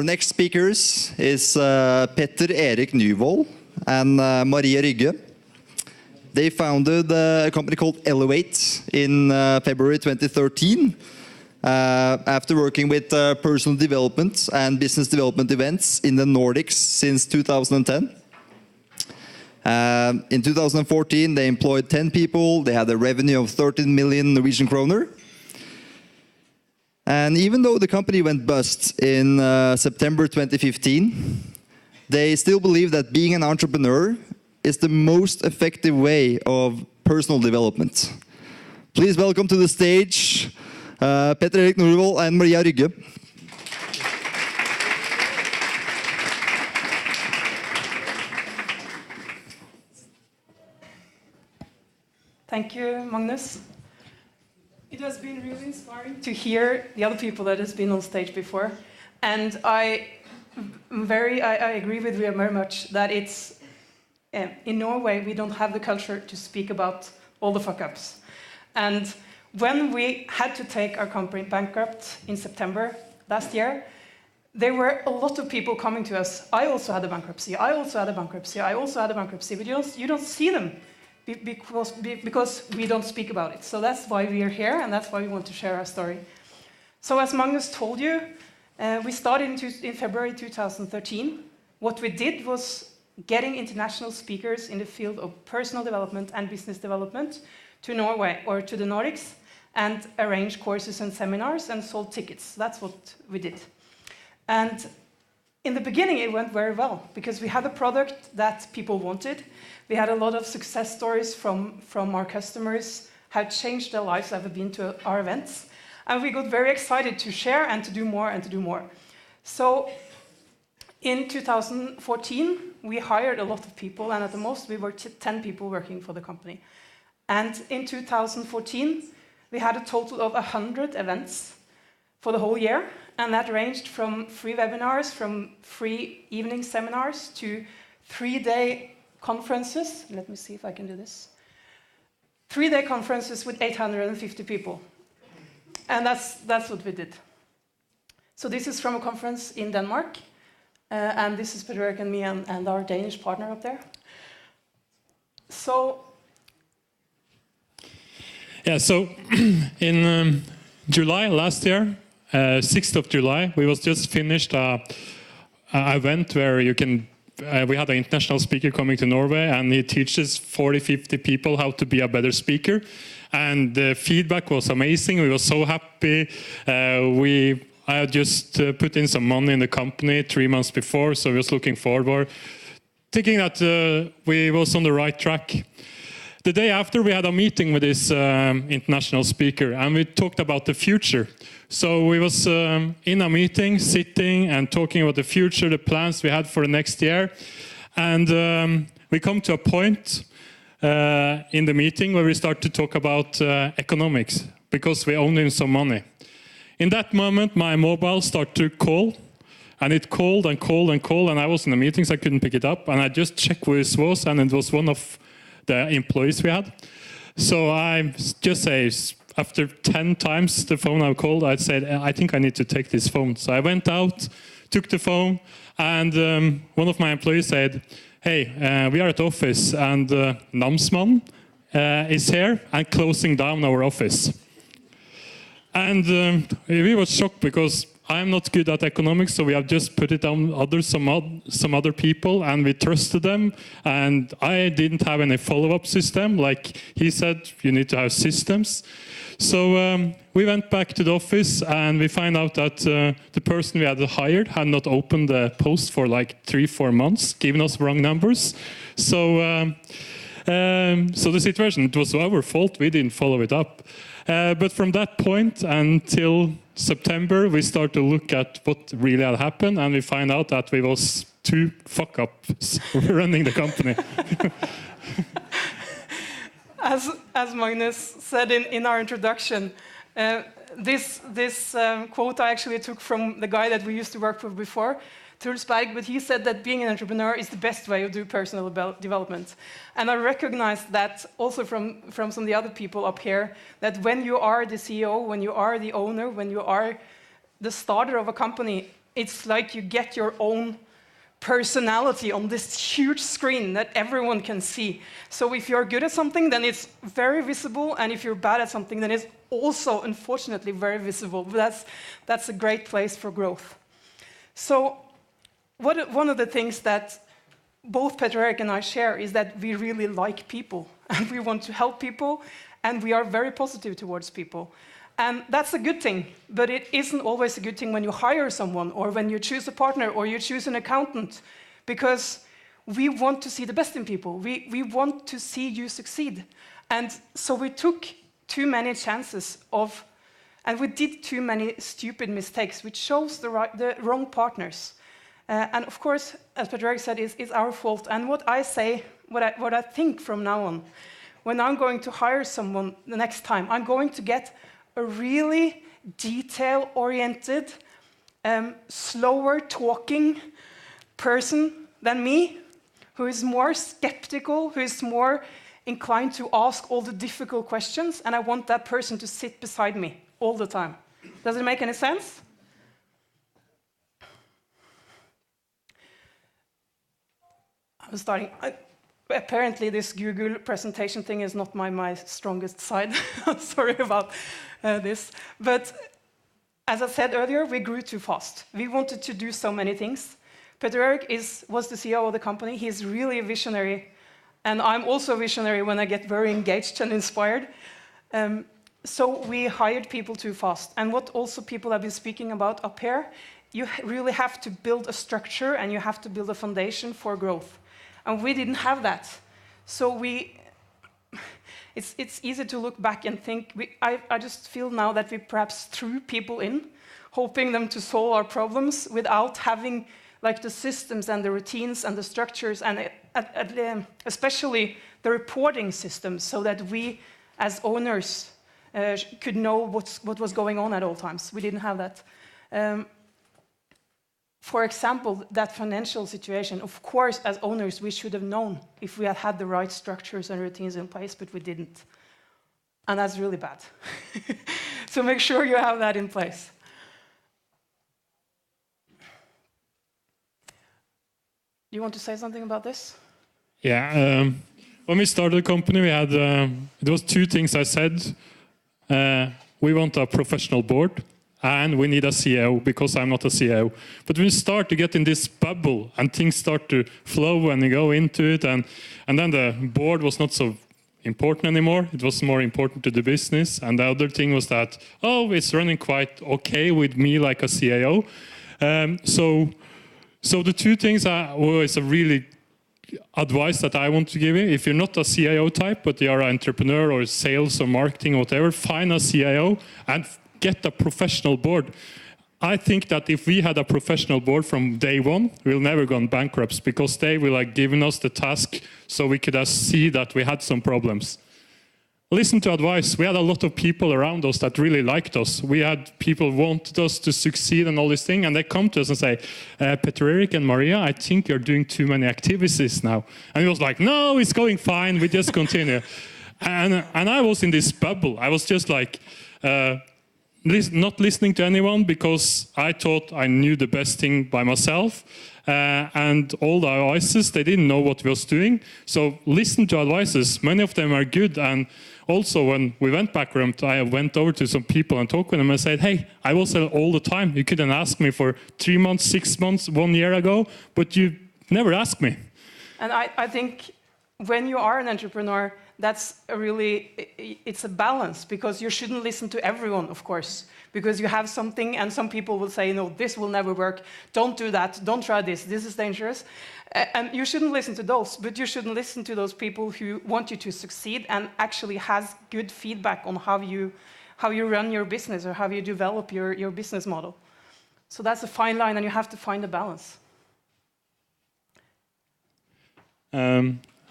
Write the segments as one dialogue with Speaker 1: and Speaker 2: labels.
Speaker 1: next speakers is Erik Nyvoll and Maria Rygge. They founded a company called Elevate in February 2013 after working with personal development and business development events in the Nordics since 2010. In 2014, they employed 10 people. They had a revenue of 13 million Norwegian kroner. And even though the company went bust in September 2015, they still believe that being an entrepreneur is the most effective way of personal development. Please welcome to the stage Erik Nyvoll and Maria Rygge.
Speaker 2: Thank you, Magnus. It has been really inspiring to hear the other people that has been on stage before, and I agree with you very much that it's in Norway we don't have the culture to speak about all the fuck-ups. And when we had to take our company bankrupt in September last year, there were a lot of people coming to us. I also had a bankruptcy. I also had a bankruptcy. I also had a bankruptcy. But you don't see them. Because we don't speak about it. So that's why we are here, and that's why we want to share our story. So as Magnus told you, we started in February 2013. What we did was getting international speakers in the field of personal development and business development to Norway or to the Nordics and arrange courses and seminars and sold tickets. That's what we did. And in the beginning, it went very well because we had a product that people wanted. We had a lot of success stories from our customers, how changed their lives that have been to our events. And we got very excited to share and to do more and to do more. So in 2014, we hired a lot of people, and at the most, we were 10 people working for the company. And in 2014, we had a total of 100 events for the whole year, and that ranged from free webinars, from free evening seminars, to 3-day conferences. Let me see if I can do this. 3-day conferences with 850 people. And that's what we did. So this is from a conference in Denmark. And this is Erik and me and our Danish partner up there. So...
Speaker 3: Yeah, so in July last year, 6th of July, we was just finished an event where you can we had an international speaker coming to Norway, and he teaches 40-50 people how to be a better speaker. And the feedback was amazing. We were so happy. I had just put in some money in the company 3 months before, so we was looking forward, thinking that we was on the right track. The day after, we had a meeting with this international speaker, and we talked about the future. So we was in a meeting, sitting and talking about the future, the plans we had for the next year. And we come to a point in the meeting where we start to talk about economics, because we owe him some money. In that moment, my mobile started to call, and it called and called and called, and I was in the meeting, so I couldn't pick it up. And I just checked who it was, and it was one of the employees we had. So I just say, after 10 times the phone I called, I said, I think I need to take this phone. So I went out, took the phone, and one of my employees said, hey, we are at the office, and Namsmann is here and closing down our office. And we were shocked because I'm not good at economics, so we have just put it on some other people, and we trusted them. And I didn't have any follow-up system. Like he said, you need to have systems. So we went back to the office, and we find out that the person we had hired had not opened the post for like 3-4 months, giving us wrong numbers. So the situation, it was our fault. We didn't follow it up. But from that point until September, we start to look at what really had happened, and we find out that we was 2 fuck-ups running the company.
Speaker 2: As Magnus said in our introduction, this quote I actually took from the guy that we used to work with before, Tulsberg, but he said that being an entrepreneur is the best way to do personal development. And I recognize that also from some of the other people up here, that when you are the CEO, when you are the owner, when you are the starter of a company, it's like you get your own personality on this huge screen that everyone can see. So if you're good at something, then it's very visible, and if you're bad at something, then it's also, unfortunately, very visible. But that's a great place for growth. So one of the things that both Petter-Erik and I share is that we really like people, and we want to help people, and we are very positive towards people. And that's a good thing, but it isn't always a good thing when you hire someone, or when you choose a partner, or you choose an accountant, because we want to see the best in people. We want to see you succeed. And so we took too many chances of, and we did too many stupid mistakes, which shows the wrong partners. And of course, as Petter-Erik said, it's our fault. And what I say, what I think from now on, when I'm going to hire someone the next time, I'm going to get a really detail-oriented, slower talking person than me, who is more skeptical, who is more inclined to ask all the difficult questions, and I want that person to sit beside me all the time. Does it make any sense? I'm starting. Apparently, this Google presentation thing is not my strongest side. Sorry about this. But as I said earlier, we grew too fast. We wanted to do so many things. Petter-Erik was the CEO of the company. He's really a visionary. And I'm also a visionary when I get very engaged and inspired. So we hired people too fast. And what also people have been speaking about up here, you really have to build a structure, and you have to build a foundation for growth. And we didn't have that. So it's easy to look back and think, I just feel now that we perhaps threw people in, hoping them to solve our problems without having like the systems and the routines and the structures, and especially the reporting systems, so that we as owners could know what was going on at all times. We didn't have that. For example, that financial situation, of course, as owners, we should have known if we had had the right structures and routines in place, but we didn't. And that's really bad. So make sure you have that in place. You want to say something about this?
Speaker 3: Yeah. When we started the company, we had there was two things I said. We want a professional board, and we need a CEO, because I'm not a CEO. But when you start to get in this bubble and things start to flow and you go into it, and then the board was not so important anymore. It was more important to the business. And the other thing was that, oh, it's running quite okay with me like a CIO. So the two things is a really advice that I want to give you. If you're not a CIO type, but you're an entrepreneur or sales or marketing or whatever, find a CIO and get a professional board. I think that if we had a professional board from day one, we'll never gone bankrupt, because they will like given us the task so we could see that we had some problems. Listen to advice. We had a lot of people around us that really liked us. We had people who wanted us to succeed and all this thing, and they come to us and say, Petter-Erik and Maria, I think you're doing too many activities now. And it was like, no, it's going fine, we just continue. and I was in this bubble. I was just like, not listening to anyone, because I thought I knew the best thing by myself. And all the advices, they didn't know what we was doing. So listen to advices. Many of them are good. And also when we went bankrupt, I went over to some people and talked with them and said, hey, I was there all the time. You couldn't ask me for 3 months, 6 months, 1 year ago, but you never asked me.
Speaker 2: And I think when you are an entrepreneur, that's it's a balance, because you shouldn't listen to everyone, of course, because you have something and some people will say, no, this will never work, don't do that, don't try this is dangerous. And you shouldn't listen to those, but you shouldn't listen to those people who want you to succeed and actually has good feedback on how you run your business or how you develop your business model. So that's a fine line, and you have to find a balance.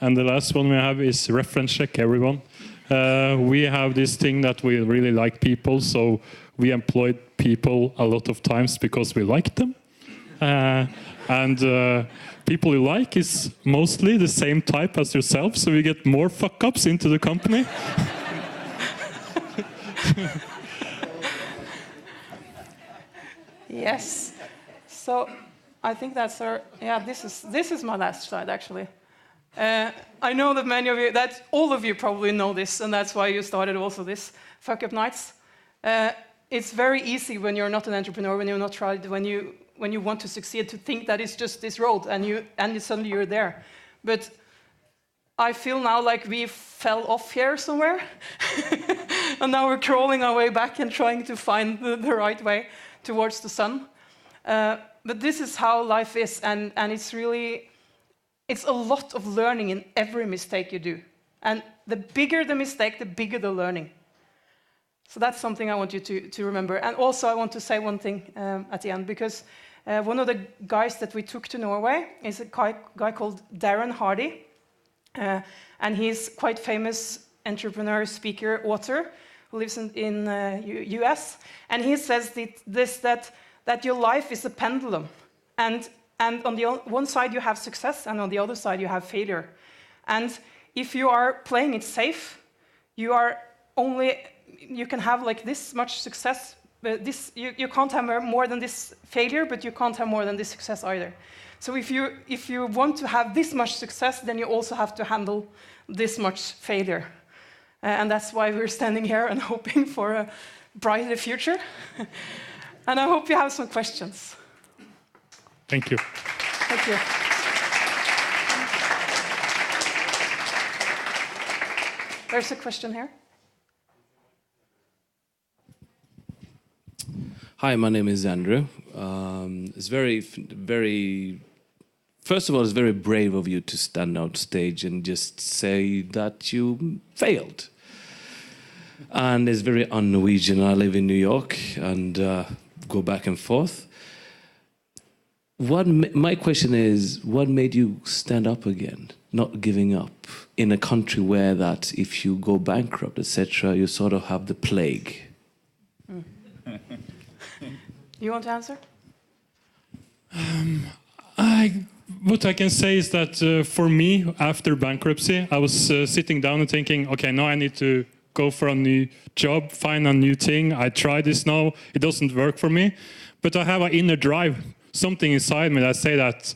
Speaker 3: And the last one we have is reference check, everyone. We have this thing that we really like people, so we employed people a lot of times because we like them. And people you like is mostly the same type as yourself, so we get more fuck-ups into the company.
Speaker 2: Yes. So I think that's our, yeah, this is my last slide, actually. I know that many of you, that all of you probably know this, and that's why you started also this FuckUp nights. It's very easy when you're not an entrepreneur, when you're not tried, when you want to succeed, to think that it's just this road, and suddenly you're there. But I feel now like we fell off here somewhere, and now we're crawling our way back and trying to find the right way towards the sun. But this is how life is, and it's a lot of learning in every mistake you do. And the bigger the mistake, the bigger the learning. So that's something I want you to remember. And also I want to say one thing at the end, because one of the guys that we took to Norway is a guy called Darren Hardy. And he's quite famous entrepreneur, speaker, author, who lives in US. And he says that your life is a pendulum. And on the one side you have success, and on the other side you have failure. And if you are playing it safe, you can have like this much success, but you can't have more than this failure, but you can't have more than this success either. So if you want to have this much success, then you also have to handle this much failure. And that's why we're standing here and hoping for a brighter future. And I hope you have some questions.
Speaker 3: Thank you.
Speaker 2: Thank you. There's a question here.
Speaker 4: Hi, my name is Andrew. It's first of all, it's very brave of you to stand on stage and just say that you failed. And it's very un-Norwegian. I live in New York and go back and forth. My question is, what made you stand up again, not giving up, in a country where that if you go bankrupt, etc., you sort of have the plague?
Speaker 2: You want to answer?
Speaker 3: What I can say is that for me, after bankruptcy, I was sitting down and thinking, okay, now I need to go for a new job, find a new thing. I try this now, it doesn't work for me. But I have an inner drive, something inside me that say that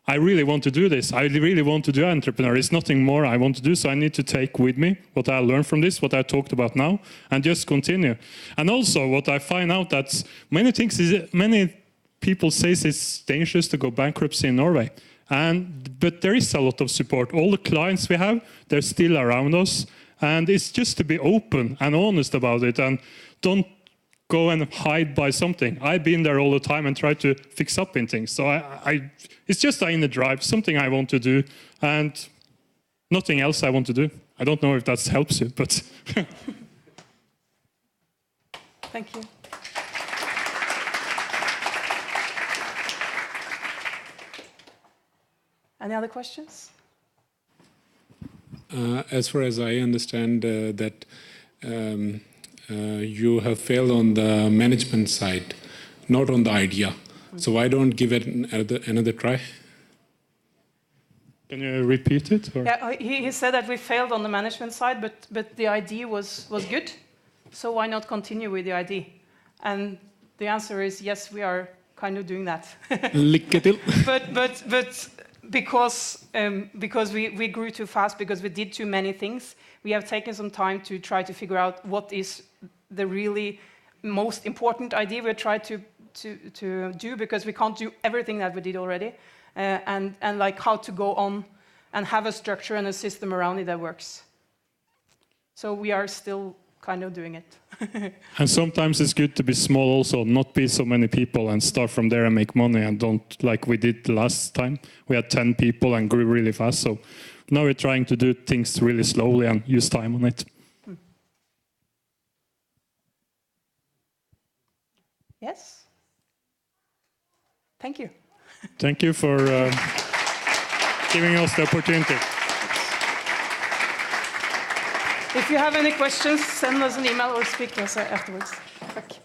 Speaker 3: I really want to do this. I really want to do entrepreneur. It's nothing more I want to do, so I need to take with me what I learned from this, what I talked about now, and just continue. And also what I find out that many people say it's dangerous to go bankruptcy in Norway. But there is a lot of support. All the clients we have, they're still around us. And it's just to be open and honest about it, and don't go and hide by something. I've been there all the time and try to fix up in things. So it's just an inner drive, something I want to do, and nothing else I want to do. I don't know if that helps you, but...
Speaker 2: Thank you. Any other questions?
Speaker 5: As far as I understand, that you have failed on the management side, not on the idea. So why don't give it another try?
Speaker 3: Can you repeat it? Or?
Speaker 2: Yeah, he said that we failed on the management side, but the idea was good. So why not continue with the idea? And the answer is yes, we are kind of doing that.
Speaker 5: Lycka till.
Speaker 2: But because we grew too fast, because we did too many things, we have taken some time to try to figure out what is the really most important idea we try to do, because we can't do everything that we did already, and like how to go on and have a structure and a system around it that works. So we are still kind of doing it.
Speaker 3: And sometimes it's good to be small also, not be so many people, and start from there and make money, and don't like we did last time. We had 10 people and grew really fast. So now we're trying to do things really slowly and use time on it.
Speaker 2: Yes. Thank you.
Speaker 3: Thank you for giving us the opportunity.
Speaker 2: If you have any questions, send us an email or speak to us afterwards. Tack.